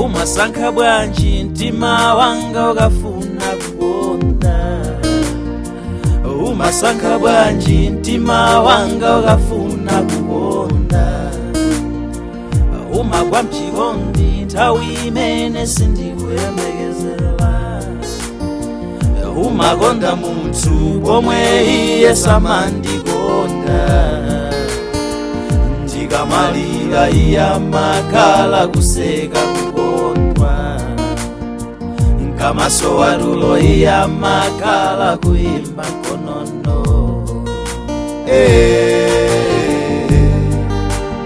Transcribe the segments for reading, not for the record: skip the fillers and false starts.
umasankha bwanji mtima wanga ukafuna kukonda umasankha bwanji mtima wanga ukafuna kukonda umagwa mchikondi nthawi imene sindikuyembekezera umakonda munthu pomwe iye samandikonda ndikamalira iye amakhala kuseka kukondwa nkamaso watulo iye amakhala kuyimba konono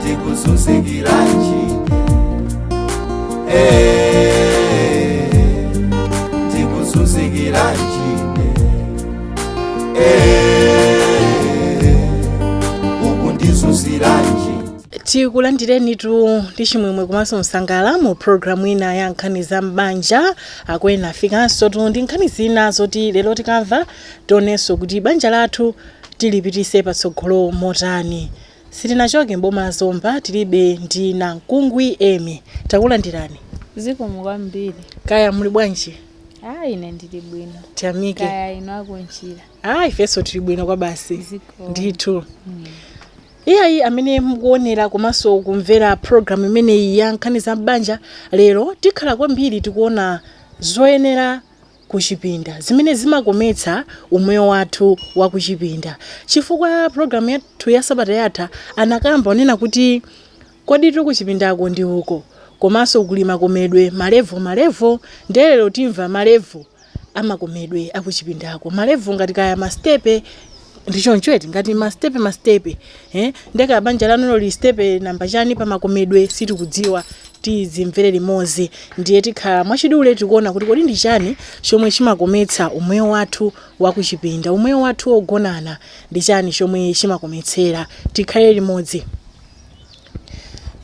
ndikuzunzikiranji ndikuzunzikiranji ukundizunziranji. Tikulandireni tu ndi chimwemwe komanso msangala mu programu ina ya nkhani za mbanja akwena afikanso tu ndi nkhani zina zoti lero tikamva tionenso kuti banja lathu tilipitise patsogolo motani. Sitinachoke mboma la Zomba tilibe ndi Nankungwi Emi. Takulandirani. Zikomo kwambiri. Kaya muli bwanji? Ine ndili bwino. Tiamike. Kaya ino akunchira. Ifeso tili bwino kwa basi. Zikomo. Ndithu. Iyayi amene mukuonera komanso kumvera program imeneyi ya nkhani za mbanja lero tikhala kwambiri tikuona zoyenera kuchipinda zimene zimakometsa umoyo wathu wa kuchipinda. Chifukwa program yathu ya sabata yatha anakamba onena kuti kodi tuli kuchipindako ndi uko komanso kulima komedwe malevo ndelero timva malevo amakomedwe akuchipindako malevo ngati kaya mastepe ndichonchweti ngati mastepe ndeka banja lanu li stepe namba chani pa makomedwe sitikudziwa tizimvere limodzi ndiye tikhala mwachidule tikuona kuti kodi ndi chani chomwe chimakometsa umoyo wathu wa kuchipinda umoyo wathu ogonana ndi chani chomwe chimakometsera tikhale limodzi.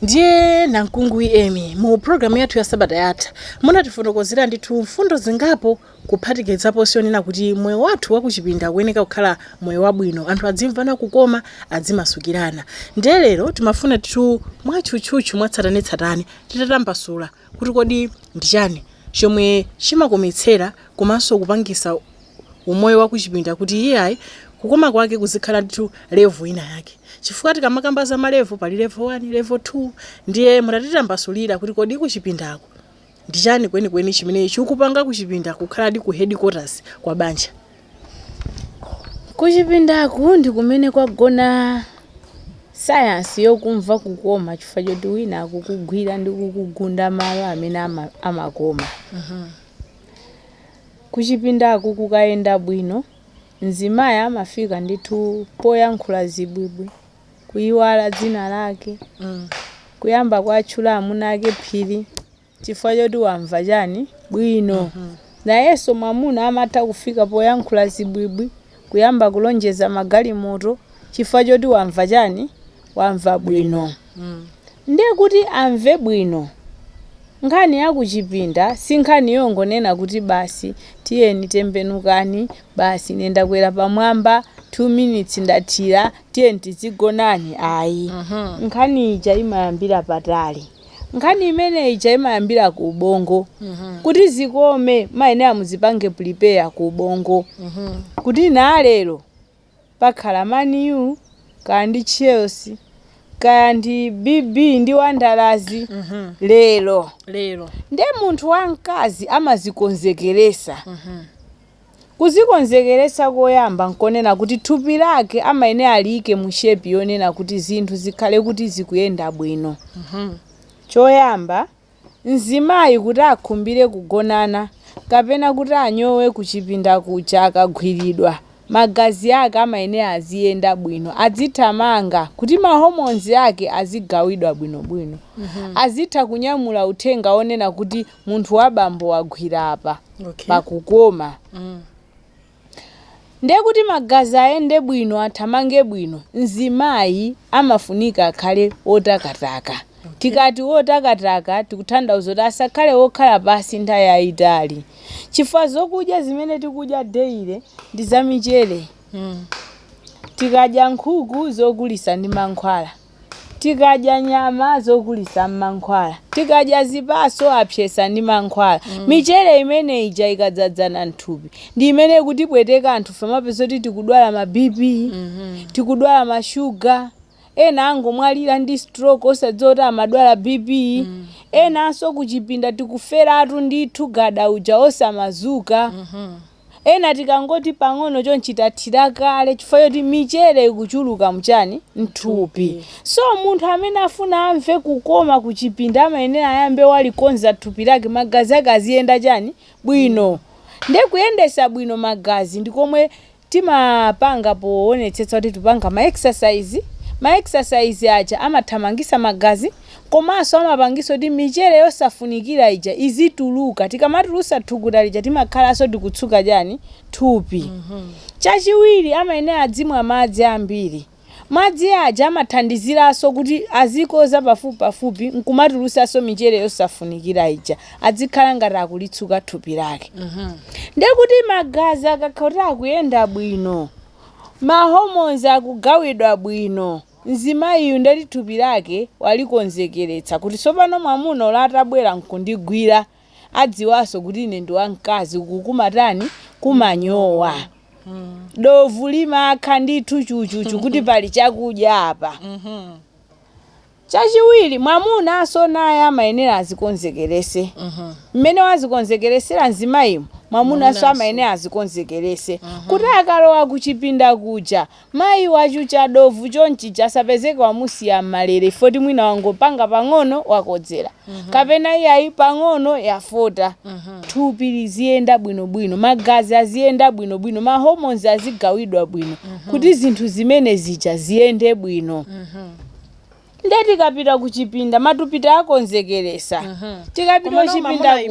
Ndiye Nankungwi Emi mu program yathu ya sabata yatha munatifotokozera ndithu mfundo zingapo kuphatikizapo sionena kuti moyo wathu wa kuchipinda kuyeneka kukhala moyo wabwino anthu adzimvana kukoma adzimasukirana. Ndiye lero timafuna titu mwatchutchutchu mwatsatanetsatane titatambasula kuti kodi ndi chani chomwe chimakometsera komanso kupangisa umoyo wa kuchipinda kuti iyayi kukoma kwake kuzikhala ndithu level ina yake. Chifukwa tikamakamba za malevo pali level 1 level 2 ndiye mutatitambasulira kuti kodi kuchipindako ndi chani kwenikweni chimene chikupanga kuchipinda kukhala ndi ku headquarters kwa banja. Kuchipindaku ndi kumene kwagona science yokumva kukoma chifukwa choti wina akukugwira ndi kukugunda malo amene amakoma. Kuchipindaku kukayenda bwino mzimayi amafika ndithu poyankhula zibwibwi kuyiwala dzina lake kuyamba kwatchula amuna ake phiri chifukwa choti wamva chani bwino. Nayenso mwamuna amatha kufika poyankhula zibwibwi kuyamba kulonjeza magalimoto chifukwa choti wamva chani wamva bwino. Ndiye kuti amve bwino nkhani yakuchipinda si nkhani yongonena kuti basi tiyeni tembenukani basi nenda kwera pamwamba 2 minutes ndathira tiyeni tizigonani ayi. Nkhani ija imayambira patali. Nkhani imene ija imayambira ku ubongo. Kuti zikome maine amuzipange prepare ku ubongo. Kuti na lero pakhala Man U kandi Chelsea kandi BB ndi Wandalazi lero nde munthu wamkazi amazikonzekeresa. Kuzikonzekeresa koyamba nkonena kuti thupi lake amaine alike mu shape yonena kuti zinthu zikhale kuti zikuyenda bwino. Choyamba mzimayi kuti akhumbire kugonana kapena kuti anyowe kuchipinda kucha akagwiridwa magazi ake amaine aziyenda bwino adzithamanga kuti hormones yake azigawidwa bwino. Azitha kunyamula uthenga onena kuti munthu wabambo wagwira apa pakukoma. Ndiye kuti magazi ayende bwino athamange bwino mzimayi amafunika akhale otakataka. Tikati otakataka tikutanthauza kuti asakhale okhala pasi nthawi yayitali. Chifukwa zokudya zimene tikudya daily ndi za michere. Tikadya nkhuku zogulisa ndi mankhwala. tikadya nyama zokulisa m'mankhwala, tikadya zipatso apyesa ndi mankhwala. Michere imene ija ikadzadzana nthupi ndi imene kutipweteka anthu famapeza kuti tikudwala ma BP, tikudwala mashuga, ena angomwalira ndi stroke osadziwa kuti amadwala BP, enanso kuchipinda tikuferatu ndithu gada uja osamazuka. Ena tikangoti pang'ono chonchitathira kale chifukwa choti michere ikuchuluka mchani nthupi. So munthu amene afuna amve kukoma kuchipinda amayenera ayambe walikonza thupi lake, magazi ake aziyenda chani bwino. Nde kuyendesa bwino magazi ndikomwe timapanga poonetsetsa kuti tupanga ma exercise aja amathamangisa magazi, komanso amapangisa kuti michere yosafunikira ija izituluka. Tikamatulusa thukuta lija timakhalaso tikutsuka chani thupi. Chachiwiri amayenera adzimwa madzi ambiri. Madzi aja amathandiziraso kuti azikoza pafupi nkumatulusaso michere yosafunikira ija, adzikhala ngati akulitsuka thupi lake. Nde kuti magazi akakhala akuyenda bwino, ma hormones akugawidwa bwino, mzimayiyu ndeti thupi lake walikonzekeretsa kuti sopano mwamuna olatabwera nkundigwira adziwaso kuti ine ndi wamkazi kukumatani kumanyowa. Dovu limakha ndithu chuchuchu kuti pali chakudya apa. Chachiwiri mwamuna aso naye amayenera azikonzekerese. Mmene wazikonzekeresera mzimayimu mwamuna aso amayenera azikonzekerese. Kuti akalowa kuchipinda kuja mayi wachucha dovu chonchi chasapezeka wamusiya malere foti mwina wangopanga pang'ono wakodzera. Kapena iyayi pang'ono yafota. Thupi liziyenda bwinobwino, magazi aziyenda bwinobwino, ma hormones azigawidwa bwino kuti zinthu zimene zija ziyende bwino. Ndeti kapita kuchipinda matupita akonzekeresa. Tikapita kuchipinda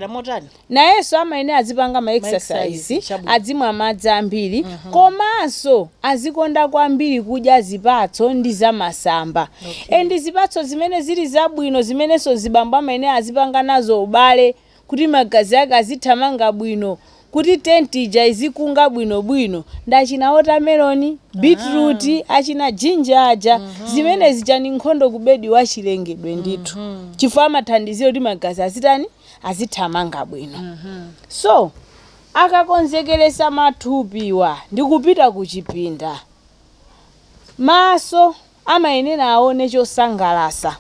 kuja nayeso amayenera azipanga ma exercise, adzimwa madzi ambiri, komanso azikonda kwambiri kudya zipatso ndi zamasamba. Ndi zipatso zimene zili zabwino zimenenso zibambo amayenera azipanga nazo ubale kuti magazi ake azithamanga bwino, kuti tentija izikunga bwinobwino. Ndachina watermelon, beetroot, achina ginger aja, zimene zichani nkhondo kubedi wachilengedwe ndithu. Chifukwa amathandizira kuti magazi azitani azithamanga bwino. So akakonzekeresa mathupiwa ndi kupita kuchipinda, maso amayenera aone chosangalasa.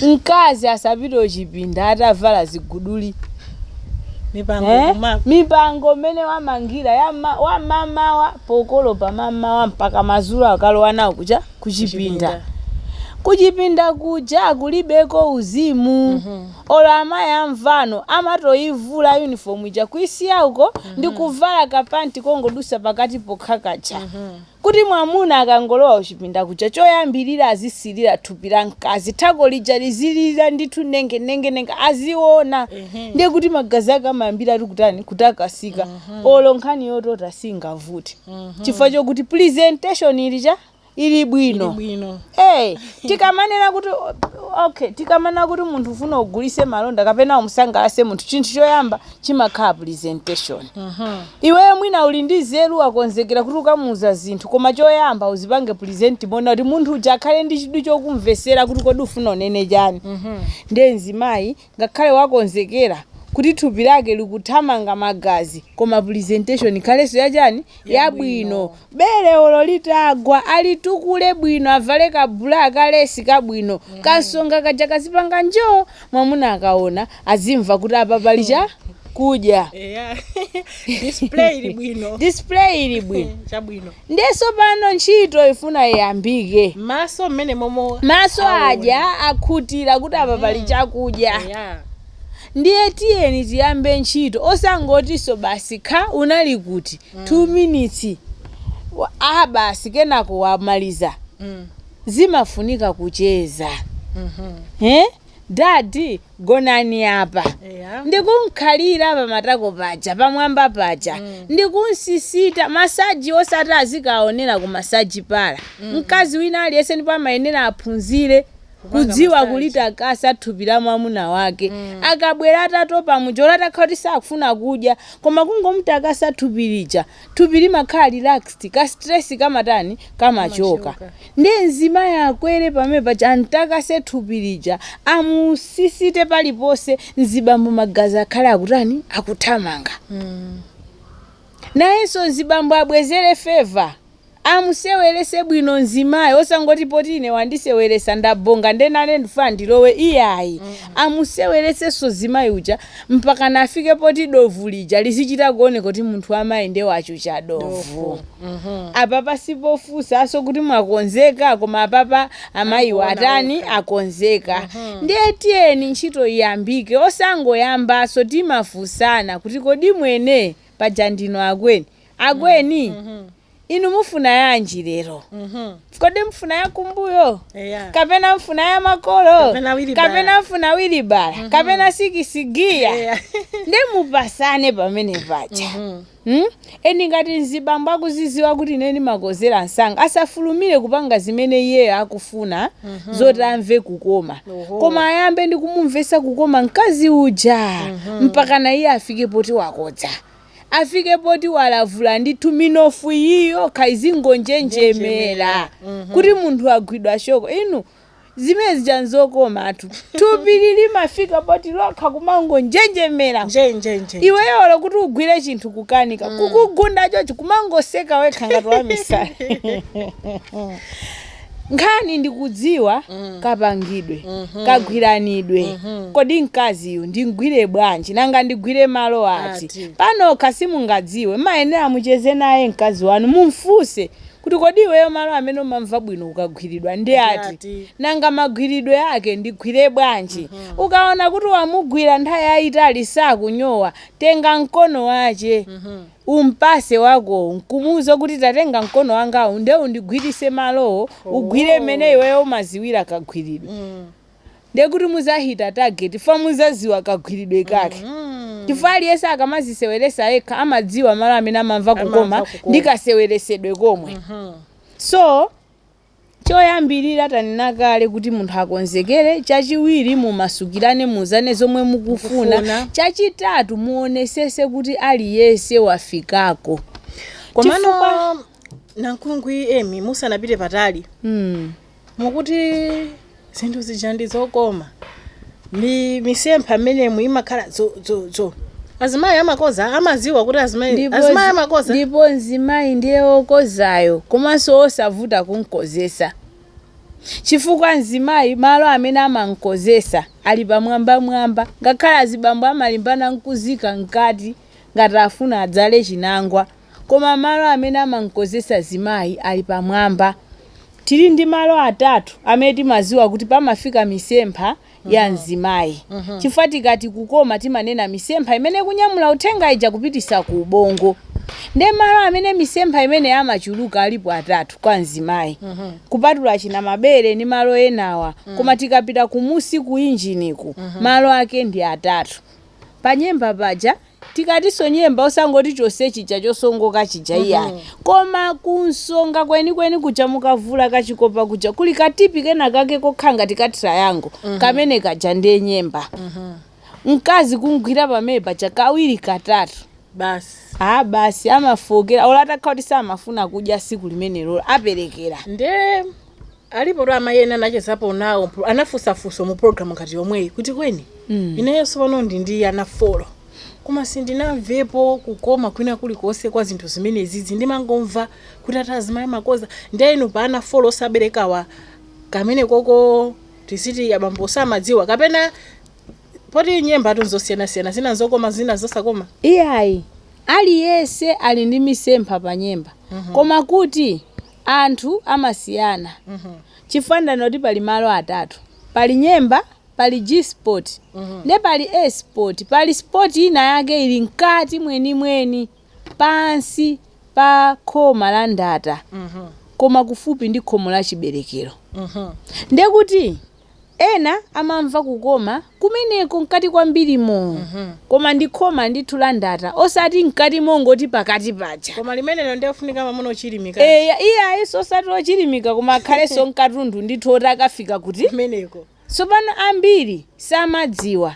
Mkazi asapita kuchipinda atavala ziguduli. Mipango mene wamangira ya mama wa pokolo pa mama wa mpaka mazulu akalowa nawo kuja kuchipinda. Kuchipinda kuja kulibeko uzimu. Ola amayi amvano amatoyivula uniform ija kuisiya uko ndi kuvala kapanti kongodusa pakati pokhakacha. Kuti mwamuna akangolowa kuchipinda kuja choyambirira azisilira thupi la mkazi, thako lija lizilira ndithu nenge aziona. Ndiye kuti magazi ake amayambira ali kutani kutakasika. Olo nkhani yotota singavuti. Chifukwa chokuti presentation ilija ili bwino. Tikamanena kuti tikamana kuti munthu ufuna ugulise malonda kapena umusangalase munthu, chinthu choyamba chimakhala presentation. Iweyo mwina uli ndi nzeru wakonzekera kuti ukamuuza zinthu, koma choyamba uzipange present mona kuti munthu uja akhale ndi chidwi chokumvesera kuti kodi ufuna unene chani. Ndiye mzimayi ngakhale wakonzekera kuti thupi lake likuthamanga magazi, koma presentation ikhaleso yachani yabwino. Bere olo litagwa alitukule bwino, avale kabula akalesi kabwino, kasonga kaja kazipanga njoo, mwamuna akaona azimva kuti apa pali kudya. Display ili bwino. Chabwino. Ndeso pano ntchito ifuna iyambike. Maso mmene momo maso aja akhutira kuti apa pali chakudya. Ndiye tiyeni tiyambe ntchito, osangotiso basi kha unali kuti 2 minutes basi kenako wamaliza. Zimafunika kucheza. Daddy gonani apa. Ndikunkhalira apa matako paja pamwamba paja. Ndikunsisita masaji osati azikaonera ku masaji pala. Mkazi wina aliyese ndipo amayenera aphunzire kudziwa kulitakasa thupi la mwamuna wake akabwera atatopa mujola takhati sakufuna kudya koma kungomutakasa thupi lija thupi limakhala relaxed ka stress kamatani kamachoka ndi mzimayi akwere pamene antakase thupi lija amusisite palipose mzibambo magazi akhale akutani akuthamanga nayenso mzibambo abwezere favor amusewelese bwino mzimayi osangoti poti ine wandisewelesa ndabonga ndenane ndifa ndilowe iyayi amusewelesenso mzimayi uja mpaka nafike poti dovu lija lizichita kuoneka kuti munthu amayi nde wachucha dovu apapa sipofusa aso kuti mwakonzeka koma apapa amayi watani akonzeka ndiye tiyeni ntchito iyambike osangoyambaso timafunsana kuti kodi mwene paja ndino akweni inu mufuna yanji lero kodi mfuna ya kumbuyo kapena mfuna ya makolo kapena mfuna wilibara kapena sikisigia nde mupasane pamene paja eni ngati mzibambo akuziziwa kuti neni makozera nsanga asafulumire kupanga zimene iye akufuna zoti amve kukoma koma ayambe ndi kumumvesa kukoma mkazi uja mpaka na iye afike poti wakodza afike poti walavula ndi tuminofu iyo kaizingonjenjemera kuti munthu agwidwa shoko inu zimene zijanzokomatu thupi limafika poti lokha kumangonjenjemera iweyo kuti ugwire chinthu kukanika kukugunda chochi kumangoseka wekha ngati wamisala nkhani ndikudziwa kapangidwe kagwiranidwe kodi mkaziyo ndingwire bwanji nanga ndigwire malo ati pano kasimungadziwe mayenera mucheze naye mkazi wanu mumfuse kuti kodi iweyo malo amene umamva bwino ukagwiridwa ndi ati nanga magwiridwe yake ndigwire bwanji ukaona kuti wamugwira nthawi yayitali sakunyowa tenga mkono wache umpase wako nkumuzo kuti tatenga mkono wangawo nde undigwirise malowo ugwire mmene iweyo umaziwira kagwiridwe nde kuti muzahita target fa muzaziwa kagwiridwe kake chifukwa aliyense akamazisewelesa yekha amadziwa malo amene amamva kukoma ndikaseweresedwe komwe so choyambirira tanena kale kuti munthu akonzekere chachiwiri mumasukirane muzane zomwe mukufuna chachitatu muonesese kuti aliyense wafikako komano nankungwi emi musanapite patali mukuti zinthu zija ndi zokoma misempha amenemu imakhala dzo azimayi amakoza amaziwa kuti azimayi amakoza ndipo mzimayi ndiye okozayo komanso osavuta kunkozesa chifukwa mzimayi malo amene amankozesa ali pamwamba ngakhala azibambo amalimbana nkuzika nkati ngati afuna adzale chinangwa koma malo amene amankozesa zimayi ali pamwamba tili ndi malo atatu amene timaziwa kuti pamafika misempha ya mzimayi chifukwa tikati kukoma timanena misempha imene kunyamula uthenga ija kupitisa ku ubongo nde malo amene misempha imene amachuluka alipo atatu kwa mzimayi kupatula china mabere ni malo enawa koma tikapita kumusi ku injiniku malo ake ndi atatu panyemba paja tikatiso nyemba osangoti chose chija chosongoka chija iyani koma kunsonga kweni kuja mukavula kachikopa kuja kuli katipi kena kake kokhanga tikatira yango kamene kaja ndiye nyemba mkazi kungwira pamene paja kawiri katatu basi amafokera olata khauti samafuna kudya siku limene lolo aperekera nde alipo to amayena nachezapo nawo anafusafuso mu program ngati yomweyi kuti kweni inenso pano ndi ana folo koma sindinamvepo kukoma kwina kulikonse kwa zinthu zimene zizi ndimangomva kuti atazimayi makoza ndiye inu pa ana folo osaberekawa kamene koko tisiti abambo samadziwa kapena poti nyemba tunzosiyana zina zokoma zina zosakoma iyayi aliyense ali ndi misempha pa nyemba koma kuti anthu amasiyana chifandano kuti pali malo atatu pali nyemba pali G-spot ne pali A-spot pali spot ina yake ili nkati mweni pansi pa khoma la ndata koma kufupi ndi khomo la chiberekero nde kuti ena amamva kukoma kumeneko mkati kwambirimo koma ndikhoma ndithula ndata osati mkati mongoti pakati paja koma limenelo ndiyofunika mamuna ochilimika iyayi osati ochilimika koma akhalenso mkatundu ndithoti akafika kuti kumeneko tsopano ambiri samadziwa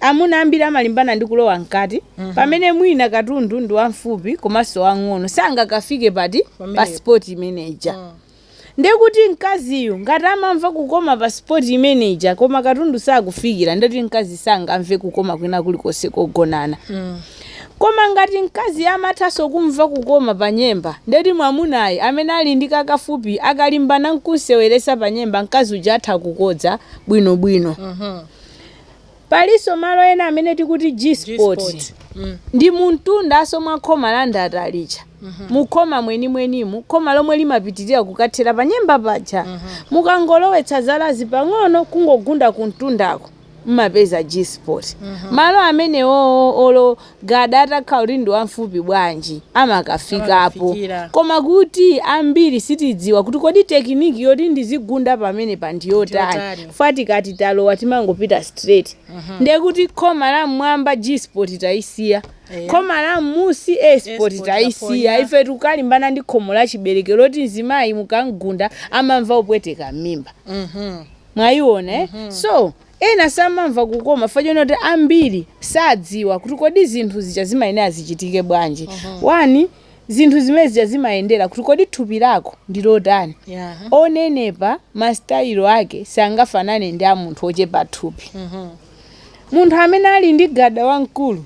amuna ambiri amalimbana ndi kulowa mkati pamene mwina katundu ndi wamfupi komanso wang'ono sangakafike pati pa sport manager ndekuti mkaziyo ngati amamva kukoma pa sport manager koma katundu sakufikira ndeti mkazi sangamve kukoma kwina kulikonse kogonana koma ngati mkazi amathaso kumva kukoma pa nyemba ndeti mwamunayi amene ali ndi kakafupi akalimbana nkuseweresa pa nyemba mkazi uja atha kukodza bwinobwino paliso malo ena amene tikuti G-sport ndi muntunda asomwa khoma la ndata alicha mukhoma mwenimwenimu khoma lomwe limapitirira kukathera pa nyemba paja mukangolowetsa zalazi pang'ono kungogunda kuntundako mmapeza G-sport malo amene olo gada atakhala kuti ndi wamfupi bwanji amakafikapo koma kuti ambiri sitidziwa kuti kodi tekiniki yoti ndizigunda pamene pa ndiyotani fati kati talowa timangopita straight ndekuti khoma la mmwamba G-sport taisiya khoma la musi A-sport taisiya ife tukalimbana ndi khomo la chibereke loti mzimayi mukangunda amamva upweteka mimba mwayiona so ena samamva kukoma fachona kuti ambiri sadziwa kuti kodi zinthu zija zimayenera zichitike bwanji wani zinthu zimene zija zimayendera kuti kodi thupi lako ndilotani onenepa mastayilo ake sangafanane ndi a munthu ochepa thupi munthu amene ali ndi gada wamkulu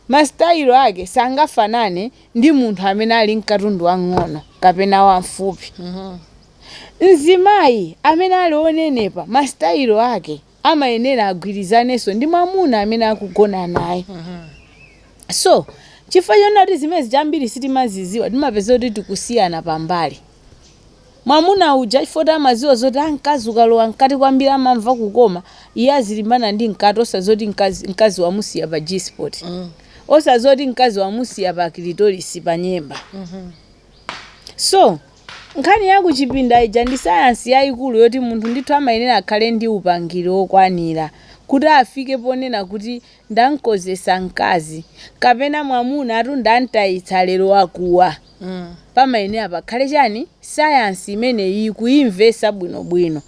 mastayilo ake sangafanane ndi munthu amene ali mkatundu wang'ono kapena wamfupi mzimayi amene ali onenepa mastayilo ake amayenera agwirizanenso ndi mwamuna amene akugona naye so chifukwa choti zimene zambiri sitimaziziwa timapeza kuti tikusiyana pambali mwamuna uja chifukwa amaziwa zoti mkazi ukalowa mkati kwambiri amamva kukoma iye azilimbana ndi mkati osazoti mkazi wamusiya pa G-sport osazoti mkazi wamusiya pa clitoris pa nyemba so nkhani yakuchipinda ija ndi sayansi yayikulu yoti munthu ndithu amayenera akhale ndi upangiri okwanira kuti afike ponena kuti ndankozesa mkazi kapena mwamuna atu ndantayitsa lero wakuwa pamayenera pakhale chani sayansi imeneyi kuyimvesa bwinobwino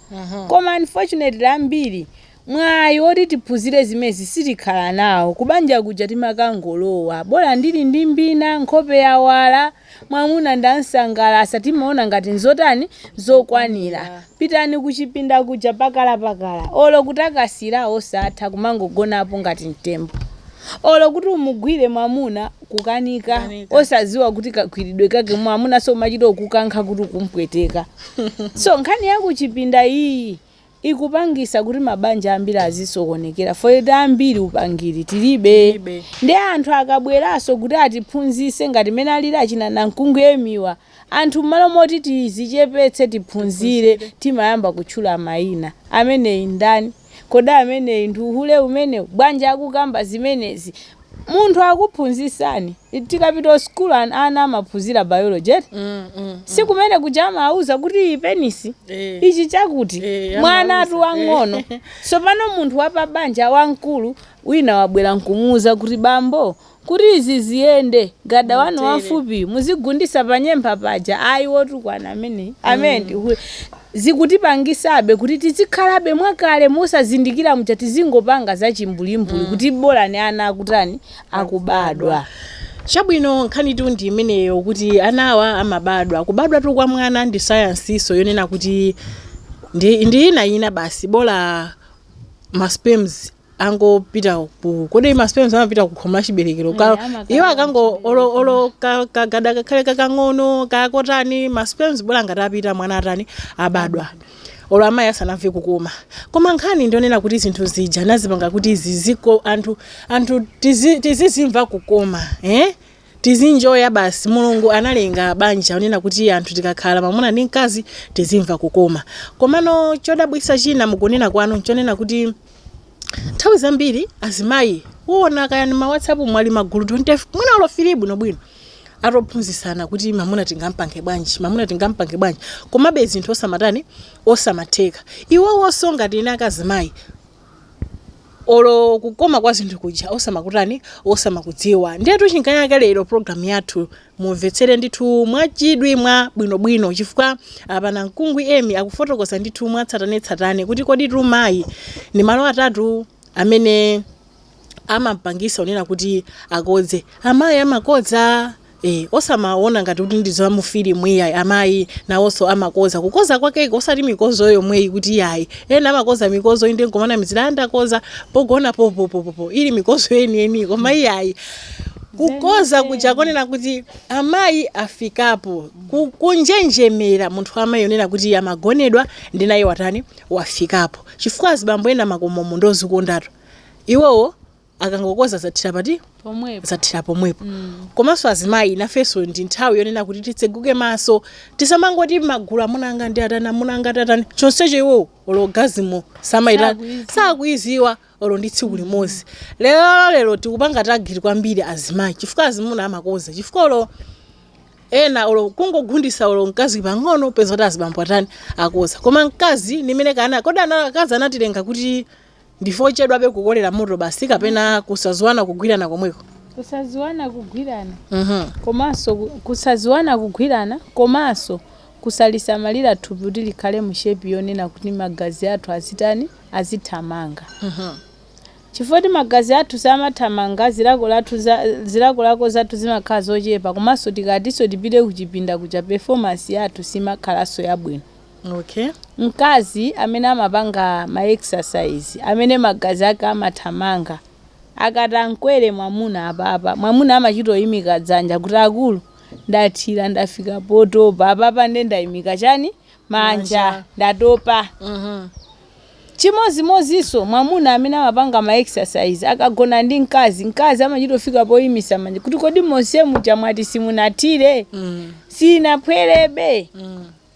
koma unfortunately ambiri mwayi oti tiphunzire zimezi sitikhala nawo kubanja kuja timakangolowa bora ndili ndi mbina nkhope yawala mwamuna ndansangalasa timaona ngati nzotani zokwanira pitani kuchipinda kuja pakala olo kutakasira osatha kumangogonapo ngati mtembo olo kuti umugwire mwamuna kukanika osaziwa kuti kagwiridwe kake mwamuna so machito kukankha kuti kumpweteka so nkhani yakuchipinda iyi ikupangisa kuti mabanja ambiri azisokonekera foyeti ambiri upangiri tilibe ndi anthu akabweraso kuti atiphunzise ngati mene alira achina namkungu emiwa anthu mmalo moti tizichepetse tiphunzire timayamba kutchula mayina ameneyi ndani koda ameneyi nduhule umene bwanja akukamba zimenezi munthu akuphunzisani tikapita school ana amaphunzira biology sikumene kujama auza kuti ipenisi ichi chakuti mwana atu wang'ono so pano munthu wapabanja wankulu wina wabwera nkumuuza kuti bambo kuti izi ziyende gada wanu wamfupi muzigundisa panyemba paja ayi wotukwana amene zikutipangisabe kuti tizikhalabe mwakale musazindikira mucha tizingopanga za chimbulimbuli kuti bora ni ana akutani akubadwa chabwino nkhani tu ndi imeneyo kuti anawa amabadwa kubadwa tu kwa mwana ndi science so yonena kuti ndi ina basi bola masperms angopita ku kodi masperms amapita kukhoma chiberekero iwo akango olo kagada kakhale kakang'ono kakotani masperms bola ngatapita mwana atani abadwa olo amayi asanamve kukoma koma nkhani ndionena kuti zinthu zija nazipanga kuti ziziko anthu tizizimva kukoma tizinjoya basi mulungu analenga banja unena kuti anthu tikakhala mamuna ndi mkazi tizimva kukoma komano chodabwisa china mukunena kwanu nchonena kuti nthawi zambiri azimayi uona kaya ni ma WhatsApp mwali magulu 20 mwina olo filibu nobwino atophunzisana kuti mamuna tingampange bwanji komabe zinthu osamatheka iwowonso ngati ine akazimayi olo kukoma kwa zinthu kuja osamakudziwa ndiye chinkayaka lero program yathu mumvetsere ndithu mwachidwi mwa bwinobwino chifukwa apana Mkungwi Emi akufotokoza ndithu mwatsatanetsatane kuti kodi mayi ni malo atatu amene amampangisa onena kuti akodze amayi amakodza osamaona ngati kuti ndizo mufilimu iyayi amayi nawonso amakoza kukoza kwake osati mikozo yomweyi kuti iyayi ena amakoza mikozo inde nkomana mizilanda koza pogona popo ili mikozo eni koma iyayi kukoza kuja konena kuti amayi afikapo kunjenjemera munthu amayi onena kuti amagonedwa ndi naye wafikapo chifukwa azibambo ena makomomo ndozikondatu iwowo akangokoza zathira pomwepo komanso azimayi nafenso ndi nthawi yonena kuti titseguke maso tisamangoti magulu amunanga ndi atani amunanga atani chonsecho iwo ologazimo sakuiziwa olo ndi tsiku limodzi lero tikupanga tagiri kwambiri azimayi chifukwa azimuna amakoza chifukwa olo ena olo kungogundisa olo mkazi pang'ono peza kuti azibambo atani akoza koma mkazi nimene kodi akazi anatilenga kuti ndifo chedwa be kukolera moto basi kapena kusaziwana kugwirana komweko kusaziwana kugwirana kusaziwana kugwirana komanso kusalisamalira thupi kuti likhale mu shape yonena kuti magazi athu azithamanga chifukwa kuti magazi athu samathamanga zilakolako zathu zimakhala zochepa komanso tikatinso tipite kuchipinda kuja performance yathu simakhalanso yabwino. Okay. Mkazi amene amapanga ma exercise amene magazi ake amathamanga akatankwere mwamuna apapa mwamuna amachitoyimika dzanja kuti akulu ndathira ndafika potopa apapa ndendayimika chani manja ndatopa. Chimozimozinso mwamuna amene amapanga ma exercise akagona ndi mkazi amachitofika poyimisa manja kuti kodi monse muja mwati simunathire sinapwerebe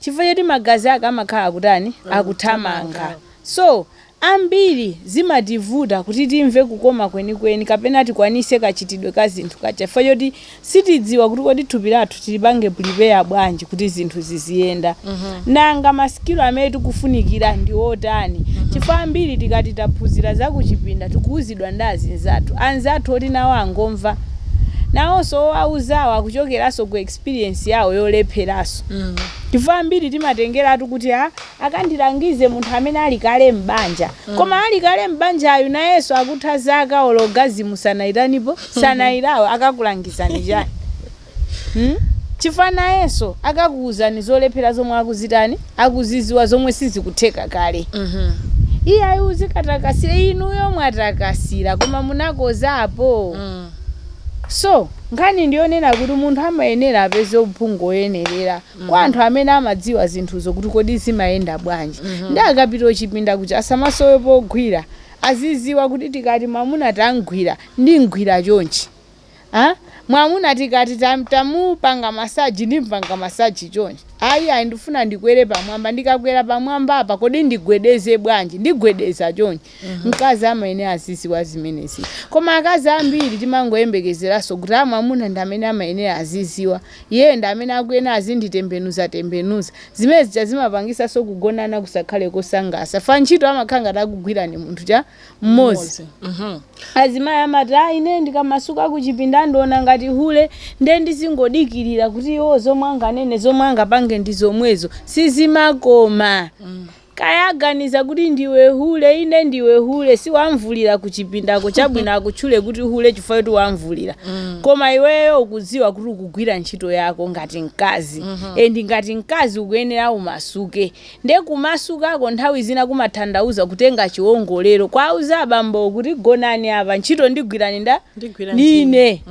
chifukwa choti magazi ake amakhala kutani akuthamanga. So ambiri zimativuta kuti timve kukoma kwenikweni kapena tikwanise kachitidwe ka zinthu kacha chifukwa choti sitidziwa kuti kodi thupi lathu tilipange prepare bwanji kuti zinthu ziziyenda. Nanga masikilo amene tikufunikira ndi otani chifukwa ambiri tikati taphunzira zakuchipinda tikuuzidwa ndi anzathu oti nawo angomva nawonso auzawa kuchokeraso ku experience yawo yolepheraso. Chifukwa ambiri timatengeratu kuti akandilangize munthu amene ali kale m'banja koma ali kale m'banja ayu nayenso akutha zaka ologazimu sanaitanipo sanairawo akakulangizani chani. Chifukwa nayenso akakuuzani zolephera zomwe akuzitani akuziziwa zomwe sizikutheka kale. Iye ayuzi katakasira inuyo mwatakasira koma munakozapo. So ngani ndionena kuti munthu amayenera apeze uphungu oyenerera kwa anthu amene amadziwa zinthuzo kuti kodi zimayenda bwanji. Ndi akapita chipinda kuti asamasowe pogwira aziziwa kuti tikati mwamuna tangwira ndi ngwira chonchi. Mwamuna tikati tamupanga masaji ndimpanga masaji chonchi. Ayi ndifuna ndikwere pamwamba ndikakwera pamwamba apa kodi ndigwedeze bwanji ndigwedeza chonchi. Mkazi amayenera aziziwa zimenezi. Koma akazi ambiri timangoyembekezeraso kuti mwamuna ndi amene amayenera aziziwa iye ndi amene akuyenera azinditembenuza zimene zimapangisa so kugonana kusakhale kosangasa fa ntchito amakhanga takugwira ni munthu cha mmozi. Azimayi amati ine ndikamasuka kuchipinda ndiona ngati hule ndizingodikirira kuti iwo zomwe anganene zomwe angapange ndi zomwezo sizimakoma. Kayaganiza kuti ndiwe hule ine ndiwe hule siwamvulira kuchipindako chabwino akutchule kuti hule chifukwa kuti wamvulira. Koma iweyo ukudziwa kuti ukugwira ntchito yako ngati mkazi. Endi ngati mkazi ukuyenera umasuke. Nde kumasukako nthawi zina kumathandauza kutenga chiwongolero kwauza abambo kuti gonani apa ntchito ndigwirani ndine.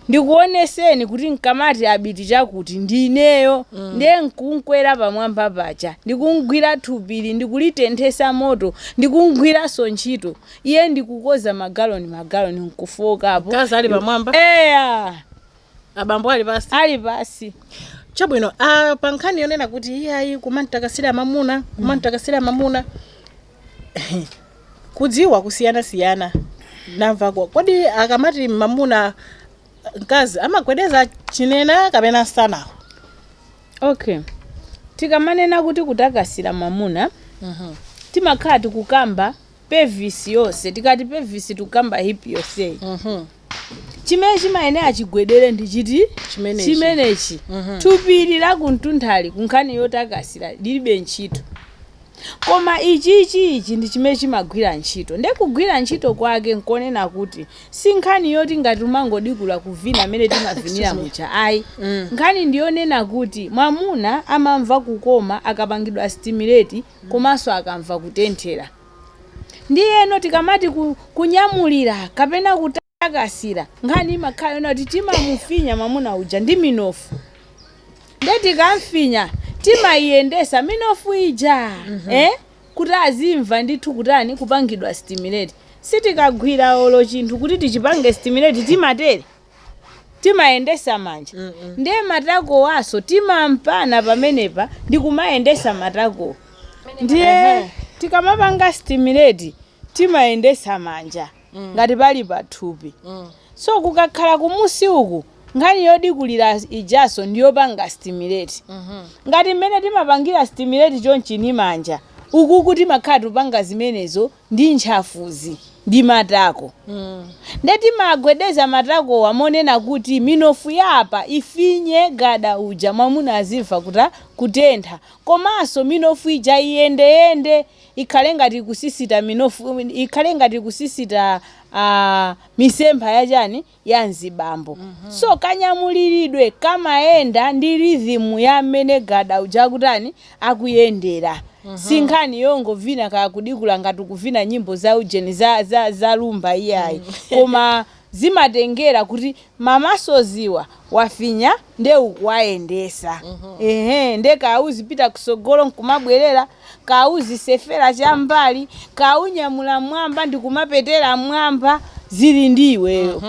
Ndikuoneseni kuti nkamati abiti chakuti ndineyo nde nkunkwera pamwamba pacha ndikungwira thupili ndikulitenthesa moto ndikungwira ntchito iye ndikukoza magaloni nkufokapo kazi ali pamwamba abambo ali pasi chabwino pankhani yonena kuti iyayi kumantakasira mamuna kudziwa kusiyana namva kodi akamati mamuna mkazi amagwedeza chinena kapena sanawo. Okay, tikamanena kuti kutakasira mamuna timakhala tikukamba pelvis yonse. Tikati pelvis tikukamba hip yonse. Chimene chimayenera chigwedere ndi chiti chimenechi. Thupi la kuntunthali kunkhani yotakasira lilibe ntchito. Koma ichi ndi chimene chimagwira ntchito. Nde kugwira ntchito kwake nkonena kuti si nkhani yoti ngati umangodikula kuvina amene timavinira mucha ayi. Nkhani ndiyonena kuti mwamuna amamva kukoma akapangidwa stimulate komanso akamva kutenthera. Ndiyeno tikamati kunyamulira kapena kutakasira nkhani imakhala yona kuti timamufinya mwamuna uja ndi minofu. Nde tikamfinya timayiyendesa minofu ija kuti azimva ndithu kutani kupangidwa stimulate. Sitikagwira olo chinthu kuti tichipange stimulate timatere timayendesa manja. Ndiye matako waso timampana pamenepa ndi kumayendesa matako. Ndiye tikamapanga stimulate timayendesa manja ngati pali pathupi. So kukakhala kumusi uku nkhani yodikulira ijaso ndiyopanga stimulate. Ngati mmene timapangira stimulate chonchi ni manja uku kuti makhala tupanga zimenezo ndi ntchafuzi ndi matako. Nde timagwedeza matako wamonena kuti minofu yapa ifinye gada uja mwamuna azimva kutentha. Komanso minofu ija iyendeyende ikhale ngati kusisita minofu, ikhale ngati kusisita misempha yachani ya mzibambo. So kanyamuliridwe kamaenda ndi rhythm ya mmene gada uja kutani akuyendera. Sinkhani yongovina kaya kudikula ngati kuvina nyimbo za ujeni za lumba iyayi. Koma zimatengera kuti mamasoziwa wafinya nde ukuwayendesa. Nde kauzi pita kusogolo nkumabwerera, kauzi sefera chambali, kaunyamula mwamba ndikumapetera mwamba zili ndiweyo.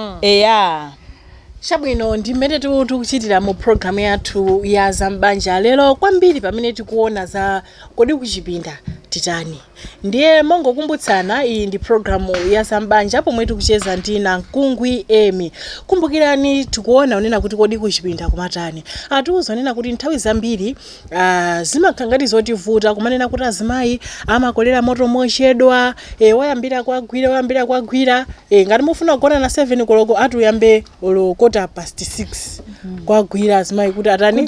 Chabwino ndi mmene tikuchitira mu program yathu ya Zambanja lero kwambiri pamene tikuona za kodi kuchipinda titani. Ndiye mongokumbutsana iyi ndi programu ya Zambanja pomwe tikucheza ndi Namkungwi Emi. Kumbukirani tikuona unena kuti kodi kuchipinda kumatani. Atiuza unena kuti nthawi zambiri zimakhala ngati zotivuta kumanena kuti azimayi amakolera moto mochedwa, wayambira kwagwira, ngati mufuna kugona na 7 koloko atuyambe olo 6:15 kwagwira azimayi kuti atani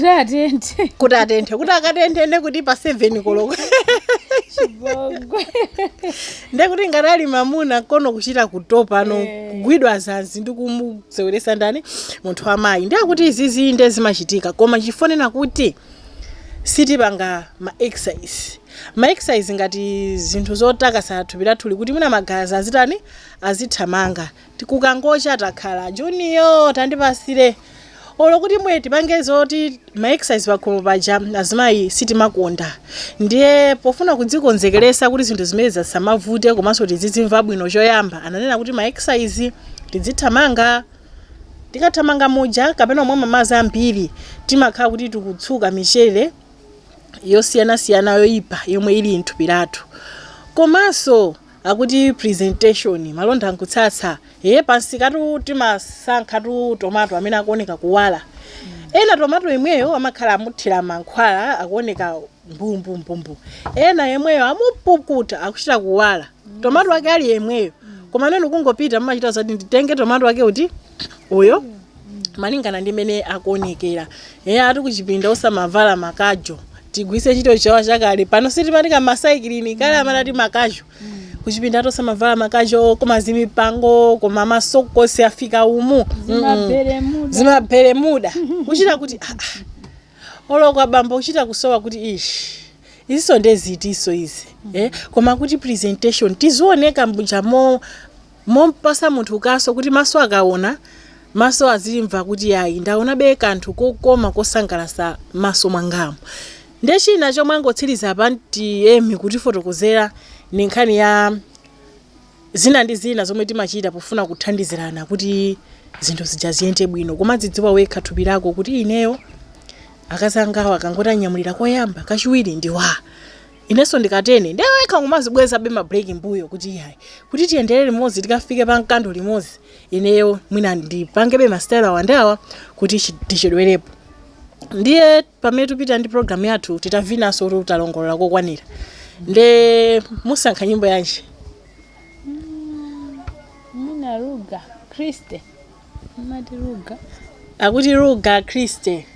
kuti atenthe kuti akatenthe kuti pa 7 koloko. Ndekuti ngati ali mamuna kono kuchita kutopa no kugwidwa zanzi ndi kumuseweresa ndani munthu amayi. Ndiye kuti izizi inde zimachitika koma chifonena kuti sitipanga ma exercise ngati zinthu zotakasa thupi lathu kuti mina magazi azitani azithamanga. Tikukangocha takhala junior tandipasire olo kuti mwe tipange zoti ma exercise pakhomo paja azimayi sitimakonda. Ndiye pofuna kudzikonzekeresa kuti zinthu zimene zasamavute komanso tizizimva bwino choyamba ananena kuti ma exercise tizithamanga. Tikathamanga muja kapena mwa mamazi ambiri timakhala kuti tikutsuka michere yosiyana yoyipa yomwe ili mthupi lathu. Komanso akuti presentation malonda nkutsatsa pansi katu timasankha tomato amene akuoneka kuwala. Ena tomato imweyo amakhala amuthira mankhwala akuoneka mbumbu. Ena yemweyo amupukuta akuchita kuwala. Tomato ake ali yemweyo koma nenu kungopita mmachita zati nditenge tomato ake kuti uyo malingana ndi mene akuonekera. Ati kuchipinda osamavala makajo tigwise chito chawa chakale pano sitimatika masaikilini kale amatati makajo. Kuchipinda tosamavala makajo koma zimipango koma masokosi afika umu zimabere muda kuchita kuti oloko abamba kuchita kusowa kuti iziso ndezitiso izi koma kuti presentation tizioneka mbuja mompasa munthu ukaso kuti maso akaona maso azimva kuti yayi ndaona be kanthu kokoma kosangalasa maso mwangamu. Ndechina chomwe angotsiriza panti Emi kuti fotokozera ni nkhani ya zina ndi zina zomwe timachita pofuna kuthandizirana kuti zinthu zijaziyende bwino koma dzidziwa wekha thupi lako kuti ineyo akazangawa akangota nyamulira koyamba kachiwiri ndi ineso ndikatene ndeweka ngumazibweza bema break mbuyo kuti hayi kuti tiendelere limodzi tikafike pa mkando limodzi ineyo mwina ndipange be mastera wandawa kuti tichedwerepo. Ndiye pamene tupita ndi program yathu titavina so tutalongolola kokwanira. Nde musankha nyimbo yanji? Mina Ruga Kriste. Mati Ruga. Akuti Ruga Kriste.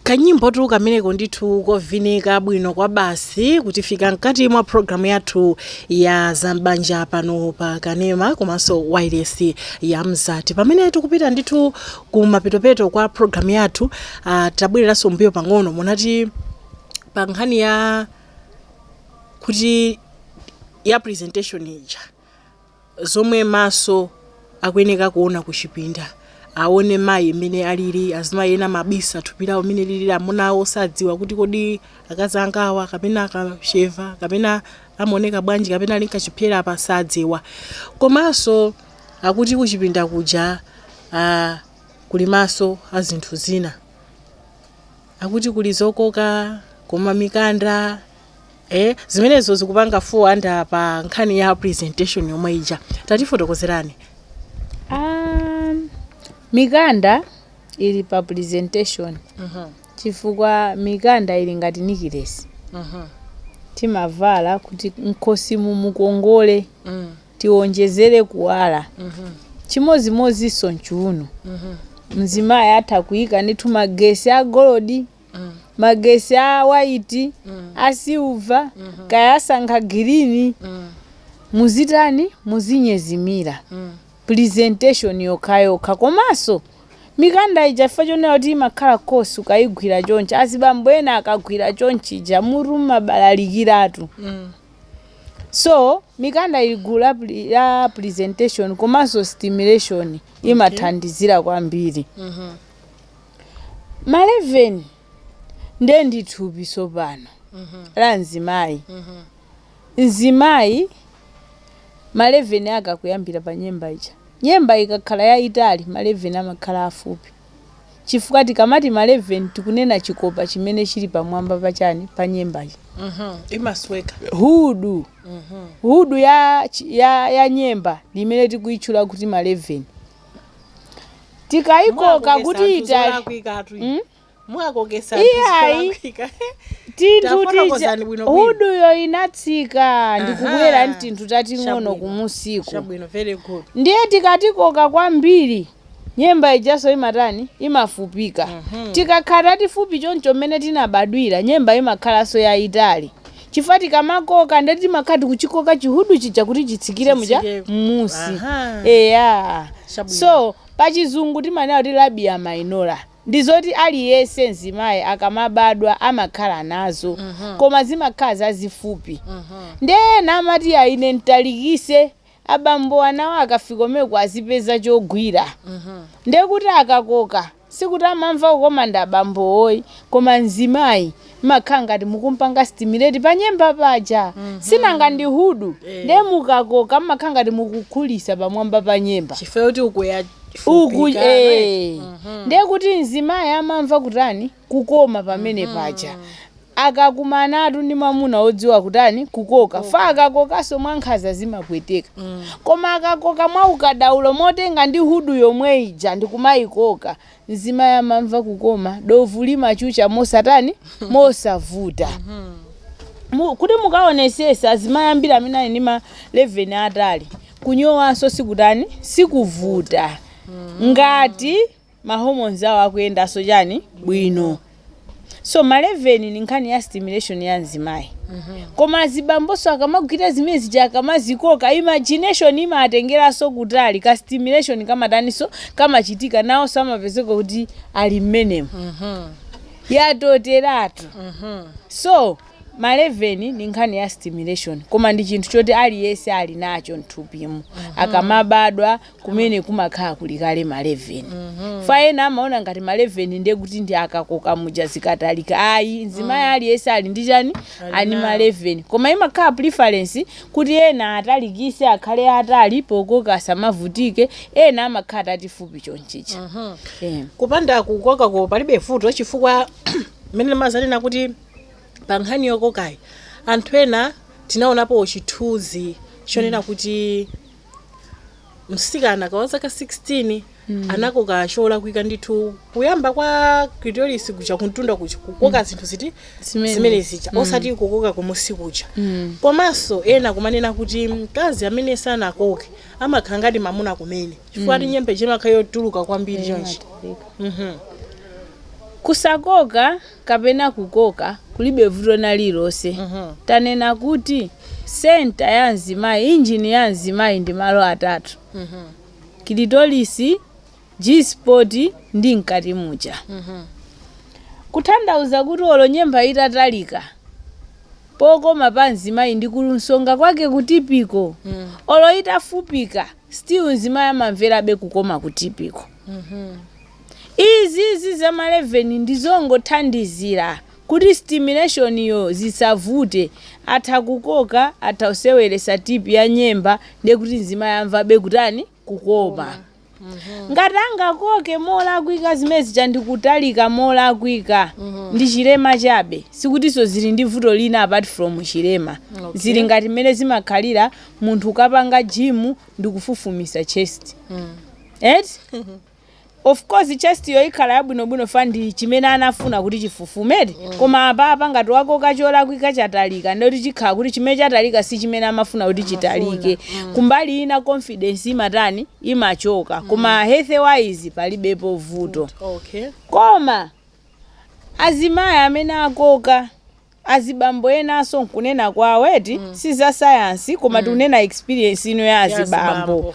kanyimbo tu kameneko ndithu kovinika bwino kwa basi kutifika mkati mwa programu yathu ya Zambanja pano pa Kanema komanso wireless ya Mzati. Pamene tikupita ndithu kumapetopeto kwa programu yathu, tabwereranso mbuyo pang'ono monati pa nkhani ya kuti ya presentation ija zomwe maso akuyeneka kuona kuchipinda, aone mayi mmene alili, azimayi ena mabisa thupirawo mmene lili, amunawo sadziwa kuti kodi akazi angawa kapena akasheva kapena amaoneka bwanji kapena ali nkachipyera apa sadziwa. Komanso akuti kuchipinda kuja kuli maso a zinthu zina, akuti kuli zokoka koma mikanda zimenezo zikupanga 400 pa nkhani ya presentation yomwe ija. Tatifotokozerani. Mikanda ili pa presentation. Chifukwa mikanda ili ngati nikilesi. Timavala kuti mkosi mukongole, tionjezere kuwala. Chimozimozi sonchuno. Mzimayi atha kuyika ndithu magesi a golodi, magesi a white, a silver, kaya asankha green, muzitani muzinyezimira. Presentation yokhayoka. Komanso mikanda ija chifukwa chonena kuti imakhala kosi ukayigwira chonchi, azibambo ena akagwira chonchi ija muru mabalalikiratu. So mikanda iligula ya presentation komanso stimulation imathandizira kwambiri. Ma 11 nde ndithupi sopano la nzimayi. Nzimayi ma 11 akakuyambira pa nyemba ija. Nyemba ikakhala yaitali ma 11 amakhala afupi. Chifukwa tikamati ma 11 tikunena chikopa chimene chili pamwamba pachani pa nyemba ija. Imasweka Hudu. Hudu ya nyemba limene tikuitchula kuti ma 11. Tikayikoka kuti itali. Mwakokesa tizolakwika. Hudu yo inatsika ndikubwera ntinthu tating'ono kumusiku. Chabwino, very good. Ndiye tikatikoka kwambiri nyemba ijaso imatani imafupika. Tikakhala tifupi choncho mmene tinabadwira nyemba imakhalaso yaitali. Chifukwa tikamakoka ndeti timakhati kuchikoka chihudu chija kuti chitsikire muja musi. So pachizungu timanena kuti labia minora. Ndizoti aliyense nzimayi akamabadwa amakhala nazo. Koma zimakhala zazifupi. Ndena amati aine ntalikise abambo anawo akafika omeko azipeza chogwira. Ndekuti akakoka sikuti amamva kukoma ndi abambo oyi, koma nzimayi makhala ngati mukumpanga stimulate pa nyemba paja. Sinanga ndi hudu. Nde mukakoka makhala ngati mukukhulisa pamwamba pa nyemba. Chifukwa kuti ukuya ndekuti nzimayi amamva kutani kukoma pamene paja. Akakumanatu ndi mwamuna odziwa kutani kukoka. Fa akakokaso mwankhaza zimapweteka. Koma akakoka mwa ukadaulo motenga ndi hudu yomwe ija ndikumayikoka, nzimayi amamva kukoma dovu limachucha mosatani mosavuta. Kuti mukaonesesa azimayi ambiri amene ali ndi ma 11 atali kunyowanso sikutani sikuvuta. Ngati ma hormones awo akuyendaso chani bwino. So ma 11 ni nkhani ya stimulation ya nzimayi. Koma azibamboso akamagwira zimene zija akamazikoka, imagination imatengeraso kutali ka stimulation kamataniso kamachitika nawo samapezeka kuti ali mmenemu. Yatoteratu. So ma 11 ni nkhani ya stimulation. Koma ndi chinthu choti aliyense ali nacho nthupimu. Akamabadwa kumene kumakhala kulikale ma 11. Faena amaona ngati ma 11 ndiye kuti ndi akakoka muja zikatalika. Ayi, nzimayi aliyense ali ndi chani ani ma 11. Koma imakhala preference kuti ena atalikise akhale atali pokoka asamavutike, ena amakhala tatifupi chonchicha. Kupanda kukoka ko palibe futo chifukwa mmene mazalina kuti pa nkhani yokokayi anthu ena tinaonapo chithunzi chonena kuti msikana kwa zaka 16 anakoka chola kuika ndithu kuyamba kwa clitoris kuja kuntunda kukoka zinthu ziti zimene zija osati kukoka kumusi kuja. Komanso ena kumanena kuti mkazi amene sana akoke amakhala ngati mamuna kumene chifukwa nyembe chino akayotuluka kwambiri chonchi. kusakoka kapena kukoka kulibe vuto nalilonse. Tanena kuti senta ya mzimayi, injini ya mzimayi ndi malo atatu. Kilitolisi, G-spot ndi mkati muja. Kutanthauza kuti olo nyemba itatalika pokoma pa mzimayi ndi kunsonga kwake kutipiko. Olo itafupika still mzimayi amamverabe kukoma kutipiko. Izi za ma 11 ndizongothandizira kuti stimulation yo zisavute, atha kukoka, atha kusewelesa tipi ya nyemba ndekuti mzimayi amvabe kutani kukoma. Ngati angakoke molakwika zimezi chandikutalika molakwika ndi chilema chabe, sikutiso zili ndi vuto lina apart from chilema. Zili ngati mmene zimakhalira munthu ukapanga gym ndi kufufumisa chest. Of course chest yo ikhala yabwinobwino fandi chimene anafuna kuti chifufumedi, koma apa ngati wakoka cholakwika chatalika ndoti chikhala kuti chimene chatalika si chimene amafuna kuti chitalike. Kumbali ina confidence imatani imachoka, koma health wise palibepo vuto. Koma azimayi amene akoka, azibambo enaso nkunena kwawo eti si za science koma tunena experience ino ya azibambo.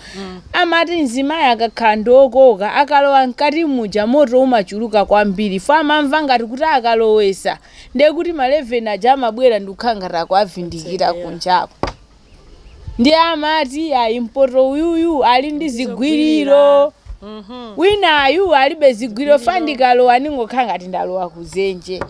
Amati mzimayi akakhala ndokoka akalowa mkati muja moto umachuluka kwambiri, famamva ngati kuti akalowesa ndekuti ma 11 aja amabwera ndikukhangata akavindikira kunjako. Ndi amati ayi mpoto uyuyu ali ndi zigwiriro, winayu alibe zigwiriro fandikalowa ningokhala ngati ndalowa kuzenje.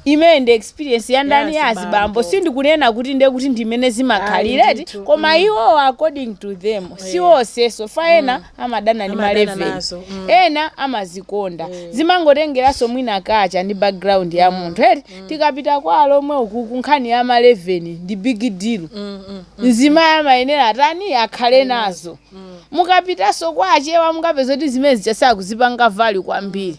Imene ndi experience ya ndani ya azibambo, sindikunena kuti ndekuti ndimene zimakhalireti, koma iwo according to them siwonseso faena amadana ndi ma 11, ena amazikonda. Zimangotengeraso mwina kacha ndi background ya munthu. Tikapita kwa lomwe ukuku nkhani ya ma 11 ndi big deal. Mzimayi amayenera atani akhale nazo. Mukapitaso kwa achewa mukapeza kuti zimezi chasakuzipanga value kwambiri.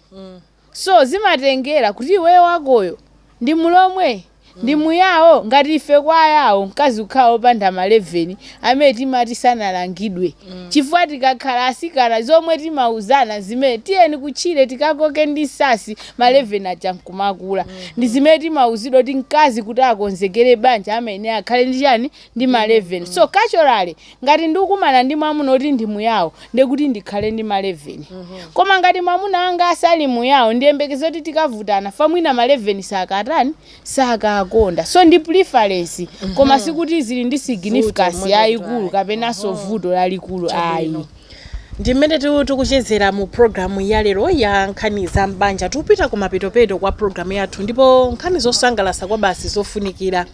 So zimatengera kuti iwe wakoyo ndi mulomwe ndi muyawo ngati ife kwa yawo mkazi ukhawo panda ma 11 amene timati sanalangidwe. Chifukwa tikakhala asikana zomwe timauzana zimene tiyeni kuchire tikakoke ndi sasi ma 11 aja nkumakula. Ndi zimene timauzidwa kuti mkazi kuti akonzekere banja amene akhale ndi chani ndi ma 11. So culturally ngati ndikumana ndi mwamuna kuti ndi muyawo ndekuti ndikhale ndi ma 11. Koma ngati mwamuna anga asali muyawo ndiyembekezo kuti tikavutana famwina ma 11 sakatani saka akonda. So ndi preference koma sikuti zili ndi significance yayikulu kapena so vuto lalikulu ayi. Ndimene tikuchezera mu programu ya lero ya nkhani za mbanja. Tupita kumapetopeto kwa programu yathu ndipo nkhani zosangalasa kwa basi zofunikira.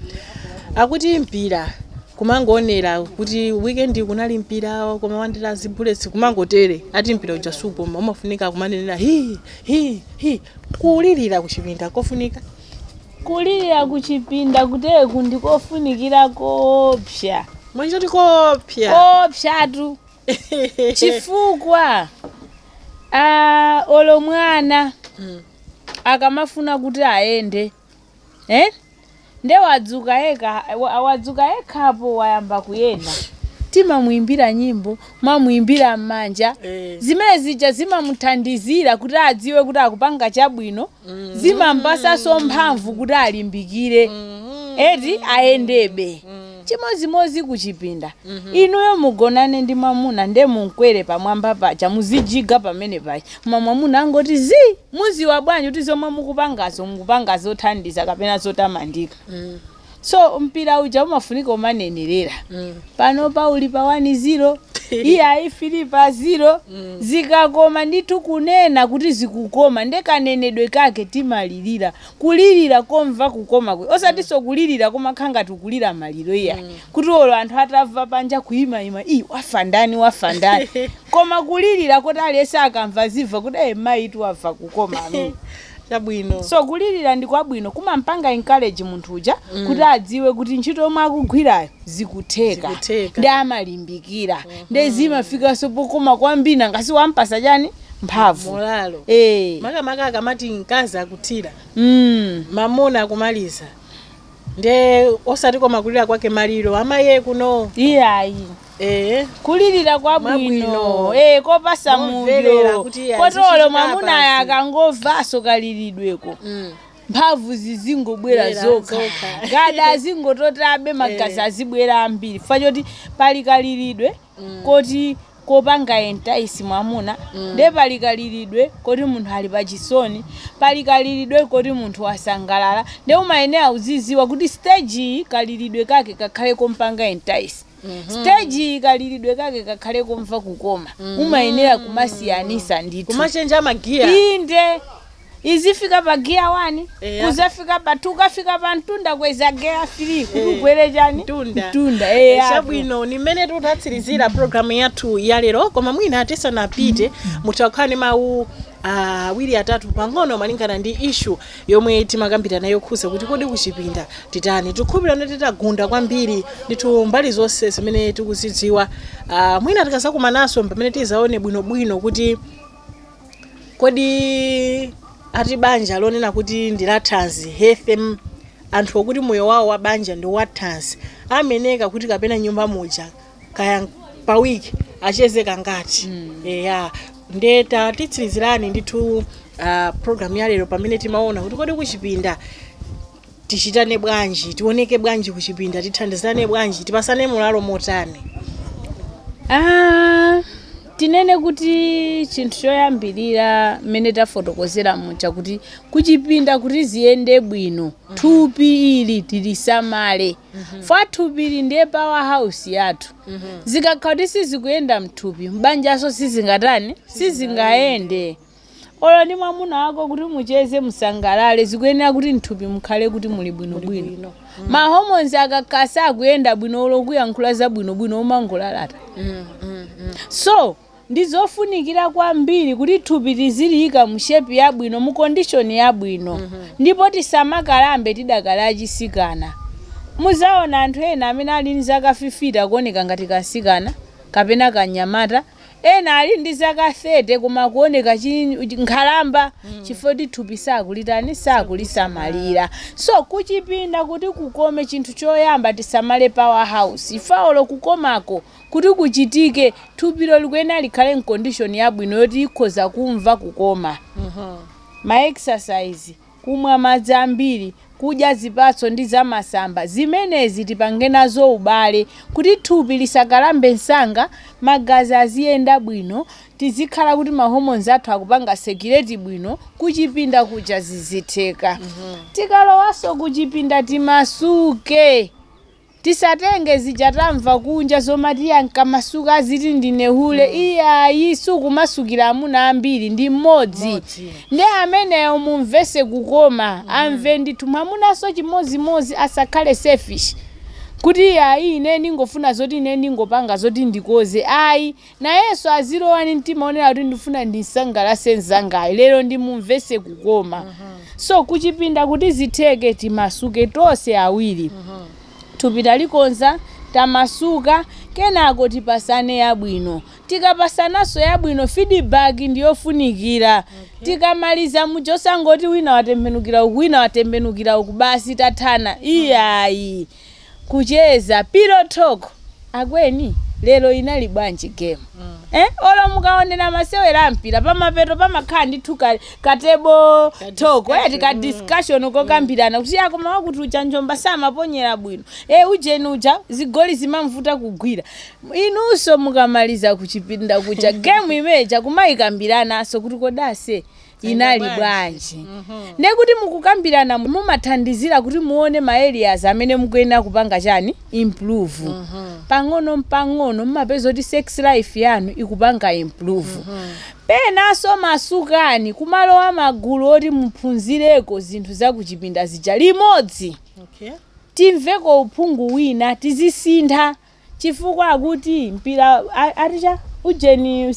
Akuti mpira kumangoonera kuti weekend kunali mpira koma wandira zibullets kumangotere ati mpira uja supo umafunika kumanenera hi kulilira kuchipinda kofunika. Kulilira kuchipinda kuteku ndikofunikira kopsha. Mwanjoti kopsha. Kopshatu. Chifukwa olo mwana akamafuna kuti aende nde wadzuka yekhapo wayamba kuyenda, timamuimbira nyimbo, mamuimbira mmanja. Zimene zija zimamuthandizira kuti adziwe kuti akupanga chabwino, zimampasaso mphamvu kuti alimbikire eti ayendebe. Chimozimozi kuchipinda inuyo mugonane ndi mwamuna nde munkwere pamwamba pacha muzijiga pamene pacha mwamuna angoti muziwa bwanji kuti zomwe mukupangazo thandiza kapena zotamandika. So mpira uja umafunika umanenerera. Pano pauli pa 1-0 iya ifili pa 0 zikakoma nditu kunena kuti zikukoma ndekanenedwe kake timalirira. Kulirira komva kukoma kwe osati so kulirira koma khanga tukulira maliro iya kuti olo anthu atava panja kuima wafandani koma kulirira kuti aliyesa akamva ziva kuti mayi tu wafa kukoma amene chabwino. So kulirira ndi kwabwino kumampanga encourage munthu uja kuti adziwe kuti ntchito yomwe akugwirayo zikutheka ndi amalimbikira ndi zimafika sopokoma kwambiri ngasi wampasa chani mphamvu molalo. Makamaka akamati mkazi akuthira mamuna akumaliza nde osati koma kulira kwake maliro amaye kuno iyayi kulirira kwa bwino kopasa Momverera mudyo kuti kotolo azichita mwamuna basi. akangomvaso kaliridweko mphamvu zizingobwera Bwera zokha zokha. gada azingototabe magazi azibwera ambiri fa choti pali kaliridwe koti kopanga entaisi mwamuna nde pali kaliridwe koti munthu ali pachisoni pali kaliridwe koti munthu wasangalala nde umayenera uziziwa kuti stage iyi kaliridwe kake kakhale kompanga entaisi stage kaliridwe kake kakhale komva kukoma umayenera kumasiyanisa ndithu kumachenja magiya inde izifika pa gear 1 kuzafika pa 2 kafika pa mtunda kweza gear 3 kugwere chani Mtunda. mtunda chabwino ni mmene tutatsirizira programu yathu ya lero koma mwina tisanapite mutakhala mawu awiri atatu pang'ono malingana ndi issue yomwe timakambira nayo khuza kuti kodi kuchipinda titani tikhupirana titagunda kwambiri ndithu mbali zonse zimene tikuzidziwa mwina tikazakumanaso pamene tizaone bwinobwino kuti kodi ati banja lonena kuti ndilathanzi hefe anthu okuti moyo wawo wa banja ndi wathanzi ameneka kuti kapena nyumba muja kaya pa wiki achezeka ngati ndeta titsirizirani ndithu program ya lero pamene timaona kuti kodi kuchipinda tichitane bwanji tioneke bwanji kuchipinda tithandizane bwanji tipasane mulalo motani tinene kuti chinthu choyambirira mmene tafotokozera mucha kuti kuchipinda kuti ziyende bwino thupi ili tilisamale fa thupi ili ndiye powerhouse yathu zikakhala kuti sizikuyenda mthupi mbanjaso sizingatani sizingayende olo ndi mwamuna wako kuti mucheze musangalale zikuyenera kuti mthupi mukhale kuti muli bwinobwino mahormones akakhala akuyenda bwino olo kuyankhula za bwinobwino umangolalata so ndizofunikira kwambiri kuti thupi tiziliyika mu shape yabwino mu condition yabwino ndipo tisamakalambe tidakala achisikana muzaona anthu ena amene ali ndi zaka 50 akuoneka ngati kasikana kapena kanyamata ena ali ndi zaka 30 koma kuoneka nkhalamba chifukwa kuti thupi sakulitani sakulisamalira so kuchipinda kuti kukome chinthu choyamba tisamale powerhouse ifaolo kukomako kuti kuchitike thupilo likuyenera likhale mcondition yabwino yoti ikhoza kumva kukoma ma exercise kumwa madzi ambiri kudya zipatso ndi zamasamba zimenezi tipange nazo ubale kuti thupi lisakalambe nsanga magazi aziyenda bwino tizikhala kuti mahormones athu akupanga circulate bwino kuchipinda kuja zizitheka tikalowaso kuchipinda timasuke tisatenge zichatamva kunja zomati yankamasuka aziti ndinehule iyayi sukumasukira amuna ambiri ndi mmodzi ndi ameneyo mumvese kukoma amve ndithu mwamunaso chimozimozi asakhale selfish kuti iyayi ine ndingofuna zoti ine ndingopanga zoti ndikoze ayi nayenso azilowani mtima onera kuti ndifuna ndisangalase mzangayo lero ndimumvese kukoma so kuchipinda kuti zitheke timasuke tonse awiri thupi talikonza tamasuka kenako tipasane yabwino tikapasanaso yabwino feedback ndiyofunikira tikamaliza muchosangoti wina watembenukira uku wina watembenukira uku basi tathana iyayi kucheza pillow talk akweni lero inali bwanji game olo mukaonera masewera mpira pamapeto pamakhala ndithu katebo talk tika discussion kokambirana kuti akoma wakuti uja njomba samaponyera bwino ujeni uja zigoli zimamvuta kugwira inunso mukamaliza kuchipinda kuja game imeja kumayikambiranaso kuti kodase inali bwanji ndekuti mukukambirana mumathandizira kuti muone ma areas amene mukuyenera kupanga chani improve pang'ono mmapeza kuti sex life yanu ikupanga improve penaso masukani kumalowa magulu oti muphunzireko zinthu zakuchipinda zija limodzi timveko uphungu wina tizisintha chifukwa akuti mpira aticha ujeni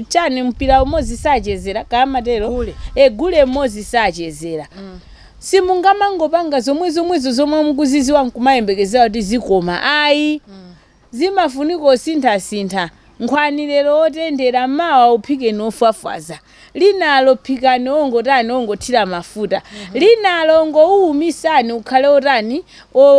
chani mpira umozi sachezera kamatero gule mozi sachezera simungamangopanga zomwe mukuziziwa nkumayembekezera kuti zikoma ayi zimafuniko sintha nkhwani lero otendera mawa uphike nofwafaza linalo phikani ongotani ongothira mafuta linalo ngoumisani ukhale otani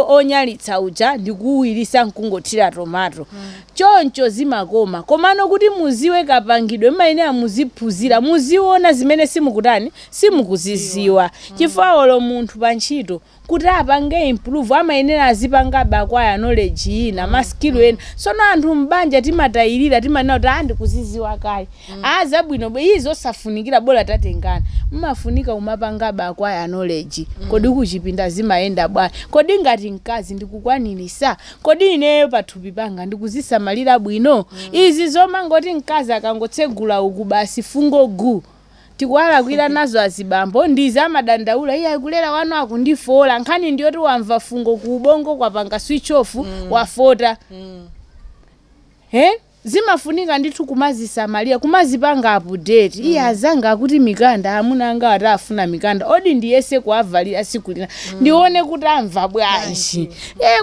onyalitsa uja ndikuwirisa nkungothira tomato choncho zimakoma komano kuti muziwe kapangidwe mayenera muziphunzira muziona zimene simukutani simukuziziwa chifukwa olo munthu pa ntchito kuti apange improve amayenera azipanga bakwaya knowledge ina maskill ena sono anthu mbanja timatayirira timanena kuti andikuziziwa kale azabwino izo safunikira bora tatengana mmafunika umapanga bakwaya knowledge kodi kuchipinda zimayenda bwana kodi ngati mkazi ndikukwanirisa kodi ineyo pathupi panga ndikuzisamalira bwino izi zomangoti mkazi akangotsegula uku basi fungo gu tikuwala kwira nazo azibambo ndiza madandaula iya kulera wanu akundifola nkhani ndiyoti wamva fungo ku ubongo kwapanga switch off wafota zimafunika ndithu kumazisamalira kumazipanga update iya azanga kuti mikanda amuna anga atafuna mikanda odi ndiyese kuavalira siku lina ndione kuti amva bwanji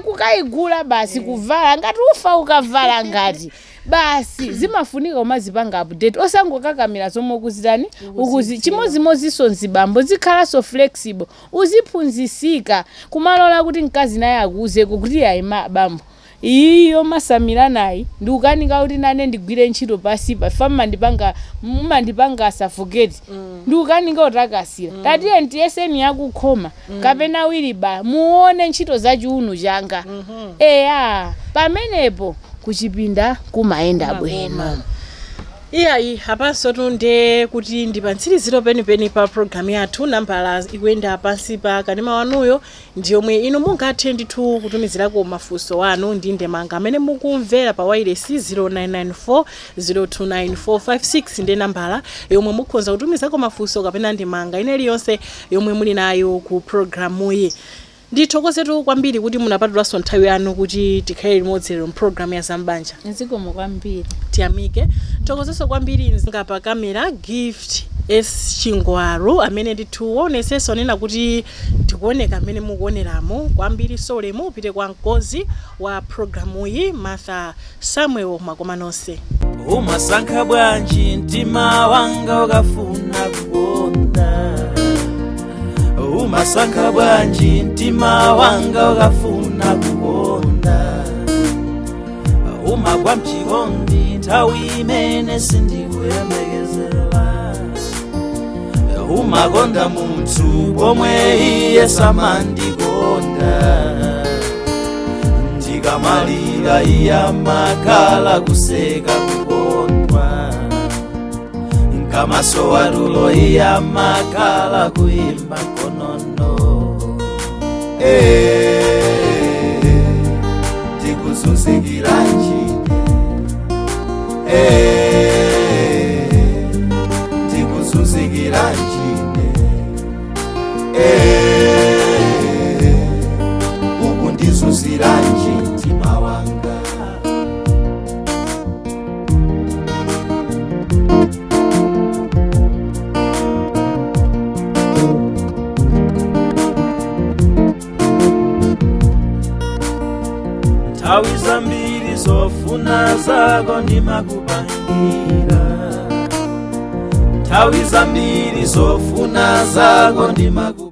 kukaigula basi kuvala ngati ufa ukavala ngati basi zimafunika umazipanga update osangokakamira zomokuzitani ukuzi chimozimoziso nzibambo zikhala so flexible uziphunzisika kumalola kuti mkazi naye akuzeko kuti ayima bambo iyo masamira nayi ndikukanika kuti nane ndigwire ntchito pasi pa fama ndipanga suffocate ndikukanika utakasira tatiye ntiyeseni yakukhoma kapena wili ba muone ntchito za chiunu changa pamenepo kuchipinda kumaenda bwino iyayi apanso tunde kuti ndipantsiriziro penipeni pa programu yathu nambala ikuyenda pansi pa kanema wanuyo ndiyomwe inu mungathe ndithu kutumizirako mafunso wanu ndi ndemanga amene mukumvera pa wireless 0994 029456 ndi nambala yomwe mukhoza kutumizako mafunso kapena ndemanga iliyonse yomwe muli nayo ku programuyi ndithokozetu kwambiri kuti munapatulaso nthawi yanu kuti tikhale limodzi lero mpulogalamu ya Zambanja nzikomo kwambiri tiyamike thokozeso kwambiri nzinga pa kamera Gift S Chingwaru amene ndithuoneseso nena kuti tikuoneka amene mukuoneramo kwambiri solemu upite kwa mkozi wa programu iyi Martha Samuel Makomanonse umasankha bwanji mtima wanga ukafuna kukonda umasankha bwanji mtima wanga ukafuna kukonda umagwa mchikondi nthawi imene sindikuyembekezera umakonda munthu pomwe iye samandikonda ndikamalira iye amakhala kuseka kukondwa nkamaso watulo iye amakhala kuyimba konono ndikuzunzikiranji ndikuzunzikiranji ukundizunziranji mtima wanga nthawi zambiri zofuna zako ndimakupangira nthawi zambiri zofuna zako ndimakupangira